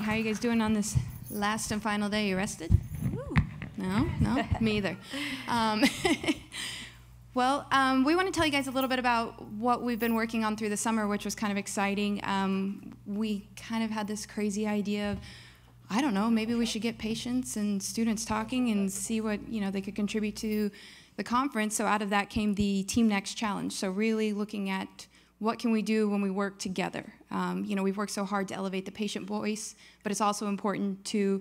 How are you guys doing on this last and final day? You rested? Woo. No? Me either. Well, we want to tell you guys a little bit about what we've been working on through the summer, which was kind of exciting. We kind of had this crazy idea of, I don't know, maybe we should get patients and students talking and see what they could contribute to the conference. So out of that came the Team Next Challenge. So really looking at what can we do when we work together. We've worked so hard to elevate the patient voice, but it's also important to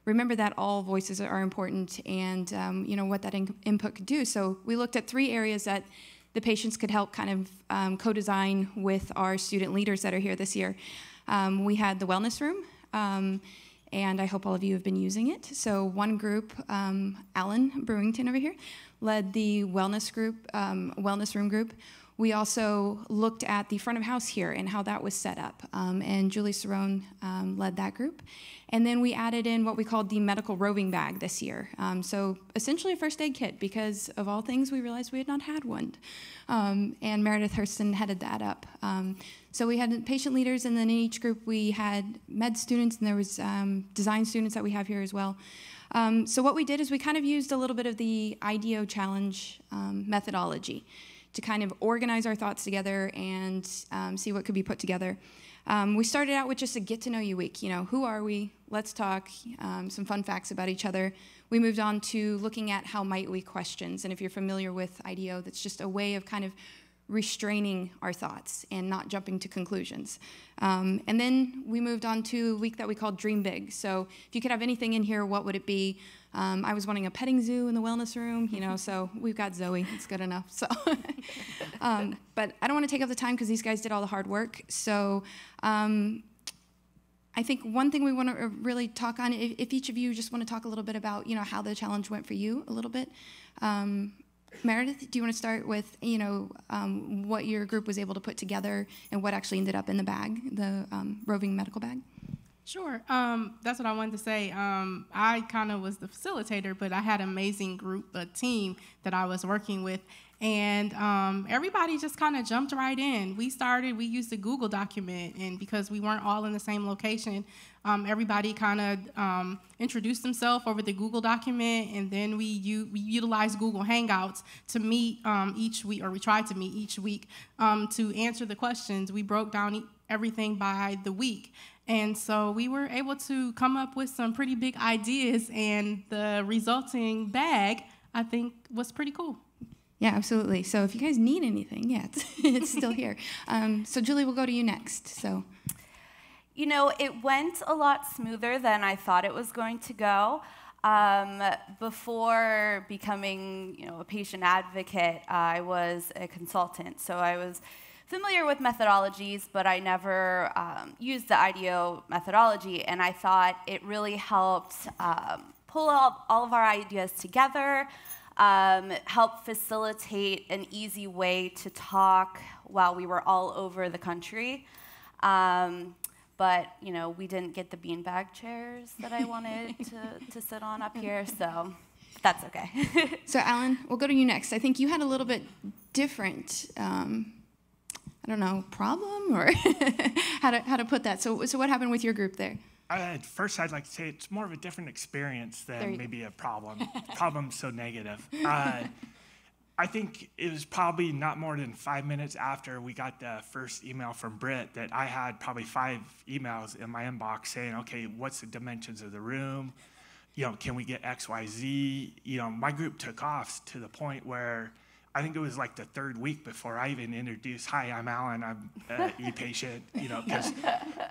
remember that all voices are important and what that input could do. So we looked at 3 areas that the patients could help kind of co-design with our student leaders that are here this year. We had the wellness room, and I hope all of you have been using it. So one group, Alan Brewington over here, led the wellness room group. We also looked at the front of house here and how that was set up, and Julie Cerrone led that group. And then we added in what we called the medical roving bag this year. So essentially a first aid kit, because of all things we realized we had not had one. And Meredith Hurston headed that up. So we had patient leaders, and then in each group we had med students, and there was design students that we have here as well. So what we did is we kind of used a little bit of the IDEO challenge methodology to kind of organize our thoughts together and see what could be put together. We started out with just a get-to-know-you week. Who are we? Let's talk. Some fun facts about each other. We moved on to looking at how might we questions. And if you're familiar with IDEO, that's just a way of kind of restraining our thoughts and not jumping to conclusions. And then we moved on to a week that we called Dream Big. So if you could have anything in here, what would it be? I was wanting a petting zoo in the wellness room, so we've got Zoe. It's good enough. So, but I don't want to take up the time because these guys did all the hard work. So I think one thing we want to really talk on, if each of you just want to talk a little bit about, how the challenge went for you a little bit. Meredith, do you want to start with, what your group was able to put together and what actually ended up in the bag, the roving medical bag? Sure. That's what I wanted to say. I kind of was the facilitator, but I had an amazing group, a team that I was working with, and everybody just kind of jumped right in. We used a Google document, and because we weren't all in the same location, everybody kind of introduced themselves over the Google document, and then we utilized Google Hangouts to meet each week, or we tried to meet each week to answer the questions. We broke down everything by the week. And so we were able to come up with some pretty big ideas, and the resulting bag, I think, was pretty cool. Yeah, absolutely. So if you guys need anything, it's still here. So Julie, we'll go to you next. So, it went a lot smoother than I thought it was going to go. Before becoming, a patient advocate, I was a consultant. So I was familiar with methodologies, but I never used the IDEO methodology, and I thought it really helped pull all of our ideas together, help facilitate an easy way to talk while we were all over the country. But, we didn't get the beanbag chairs that I wanted to sit on up here, so that's okay. So Alan, we'll go to you next. I think you had a little bit different problem or how to put that. So what happened with your group there? First, I'd like to say it's more of a different experience than maybe a problem. Problem's so negative. I think it was probably not more than 5 minutes after we got the first email from Britt that I had probably 5 emails in my inbox saying, okay, what's the dimensions of the room? Can we get X, Y, Z? My group took off to the point where I think it was like the 3rd week before I even introduced, hi, I'm Alan, I'm ePatient, because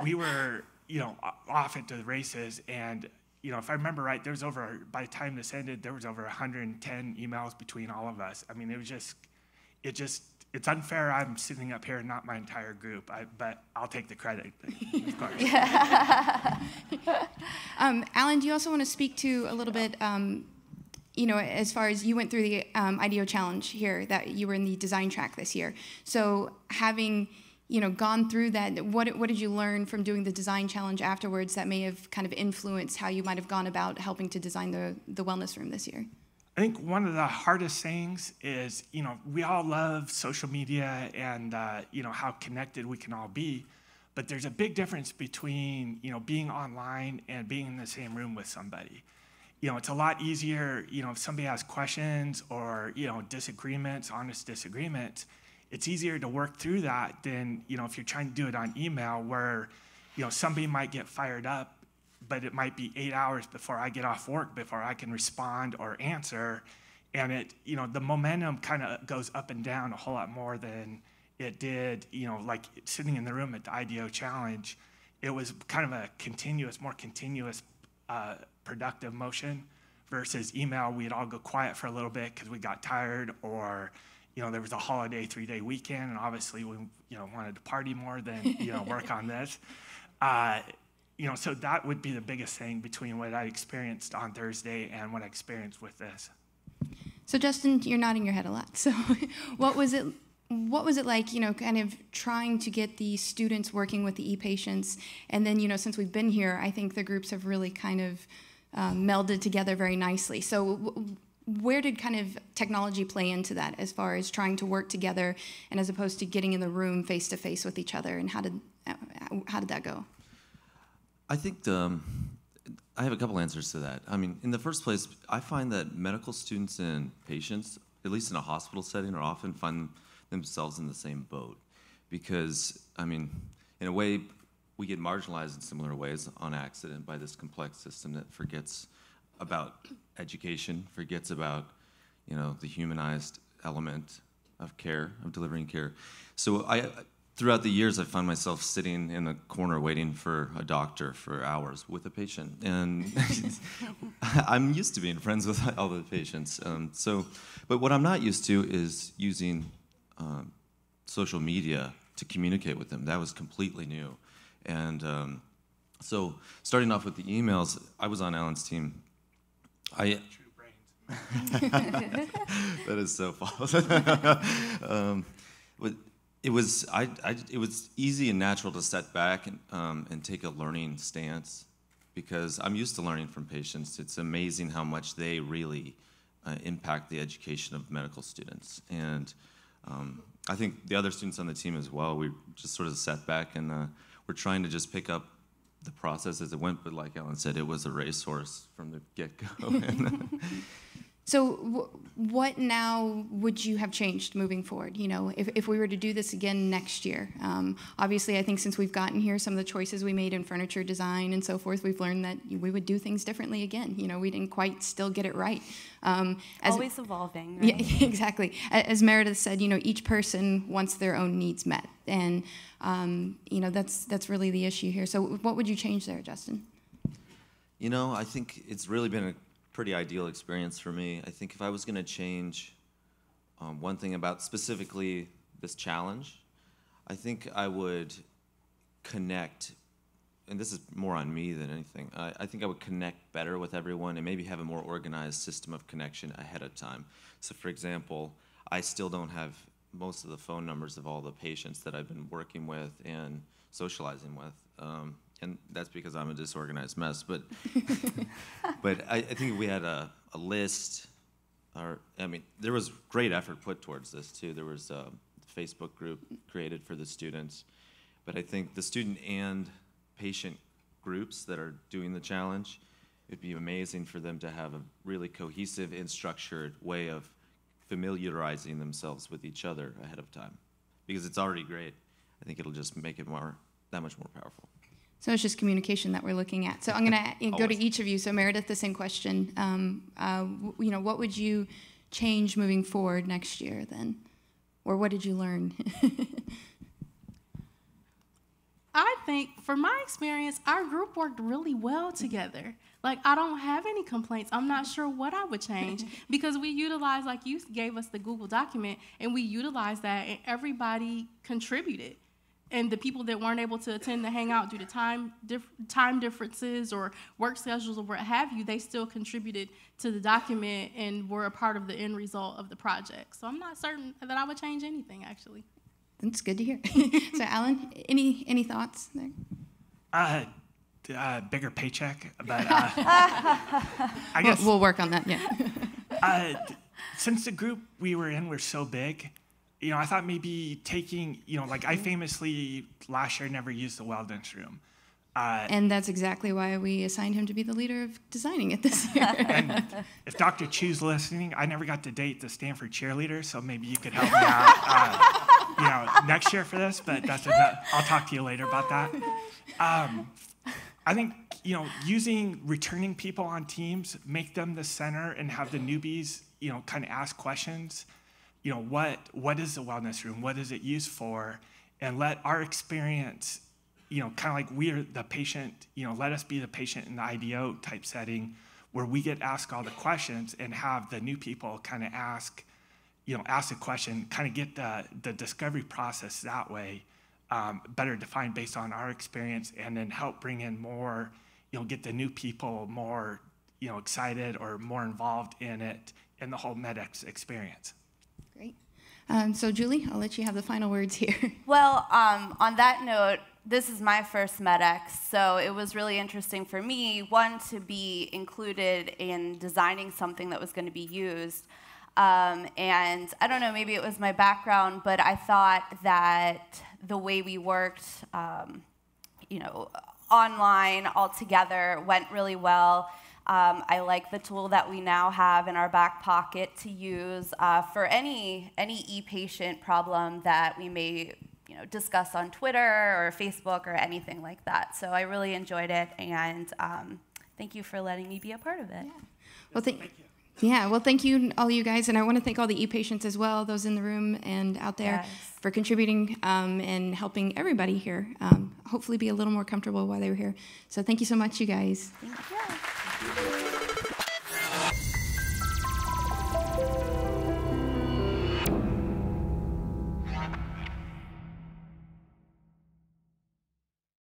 we were, off into the races. And, if I remember right, by the time this ended, there was over 110 emails between all of us. I mean, it's unfair I'm sitting up here and not my entire group, but I'll take the credit, of course. Alan, do you also want to speak to a little bit, as far as you went through the IDEO challenge here, that you were in the design track this year. So having, gone through that, what did you learn from doing the design challenge afterwards that may have kind of influenced how you might have gone about helping to design the wellness room this year? I think one of the hardest things is, we all love social media and, how connected we can all be. But there's a big difference between, being online and being in the same room with somebody. It's a lot easier, if somebody has questions or, disagreements, honest disagreements, it's easier to work through that than, if you're trying to do it on email where, somebody might get fired up, but it might be 8 hours before I get off work before I can respond or answer. And the momentum kind of goes up and down a whole lot more than it did, like sitting in the room at the IDEO challenge. It was kind of a more continuous, productive motion versus email. We'd all go quiet for a little bit because we got tired, or there was a holiday 3-day weekend, and obviously we wanted to party more than work on this. So that would be the biggest thing between what I experienced on Thursday and what I experienced with this. So Justin, you're nodding your head a lot. So what was it like, kind of trying to get the students working with the ePatients? And then, since we've been here, I think the groups have really kind of melded together very nicely. So where did kind of technology play into that as far as trying to work together and as opposed to getting in the room face to face with each other? And how did that go? I think I have a couple answers to that. I mean, in the first place, I find that medical students and patients, at least in a hospital setting, are often find themselves in the same boat. Because, I mean, in a way, we get marginalized in similar ways on accident by this complex system that forgets about education, forgets about, the humanized element of care, of delivering care. So throughout the years, I found myself sitting in a corner waiting for a doctor for hours with a patient. And I'm used to being friends with all the patients. But what I'm not used to is using social media to communicate with them. That was completely new. And so starting off with the emails, I was on Alan's team. True brains. That is so false. But it was easy and natural to step back and take a learning stance, because I'm used to learning from patients. It's amazing how much they really impact the education of medical students. And I think the other students on the team as well, we just sort of sat back and we're trying to just pick up the process as it went. But like Alan said, it was a racehorse from the get-go. So what now would you have changed moving forward? If we were to do this again next year, obviously I think since we've gotten here, some of the choices we made in furniture design and so forth, we've learned that we would do things differently again. We didn't quite still get it right. Always evolving, right? Yeah, exactly. As Meredith said, each person wants their own needs met. And, that's really the issue here. So what would you change there, Justin? I think it's really been a pretty ideal experience for me. I think if I was going to change one thing about specifically this challenge, I think I would connect, and this is more on me than anything, I think I would connect better with everyone and maybe have a more organized system of connection ahead of time. So for example, I still don't have most of the phone numbers of all the patients that I've been working with and socializing with. And that's because I'm a disorganized mess. But I think if we had a list, there was great effort put towards this too. There was a Facebook group created for the students. But I think the student and patient groups that are doing the challenge, it'd be amazing for them to have a really cohesive and structured way of familiarizing themselves with each other ahead of time. Because it's already great. I think it'll just make it that much more powerful. So it's just communication that we're looking at. So I'm going to go to each of you. So Meredith, the same question. What would you change moving forward next year then? Or what did you learn? I think, from my experience, our group worked really well together. Like, I don't have any complaints. I'm not sure what I would change because we utilized, like you gave us the Google document, and we utilized that, and everybody contributed. And the people that weren't able to attend the hangout due to time differences or work schedules or what have you, they still contributed to the document and were a part of the end result of the project. So I'm not certain that I would change anything, actually. That's good to hear. So Alan, any thoughts there? Bigger paycheck, but I guess we'll work on that. Yeah. Since the group we were in were so big, I thought maybe taking, like I famously last year never used the wellness room. And that's exactly why we assigned him to be the leader of designing it this year. And if Dr. Chu's listening, I never got to date the Stanford cheerleader, so maybe you could help me out, next year for this. But I'll talk to you later about that. I think using returning people on teams, make them the center, and have the newbies, kind of ask questions. What is the wellness room? What is it used for? And let our experience, kind of like we are the patient, let us be the patient in the IDEO type setting where we get asked all the questions and have the new people kind of ask the question, kind of get the discovery process that way better defined based on our experience, and then help bring in more, get the new people more, excited or more involved in it, in the whole MedX experience. Great. So Julie, I'll let you have the final words here. Well, on that note, this is my first MedX, so it was really interesting for me, one, to be included in designing something that was going to be used. And I don't know, maybe it was my background, but I thought that the way we worked, online all together went really well. I like the tool that we now have in our back pocket to use for any ePatient problem that we may discuss on Twitter or Facebook or anything like that. So I really enjoyed it, and thank you for letting me be a part of it. Yeah. Well, thank you, all you guys, and I want to thank all the ePatients as well, those in the room and out there, for contributing and helping everybody here hopefully be a little more comfortable while they were here. So thank you so much, you guys. Thank you.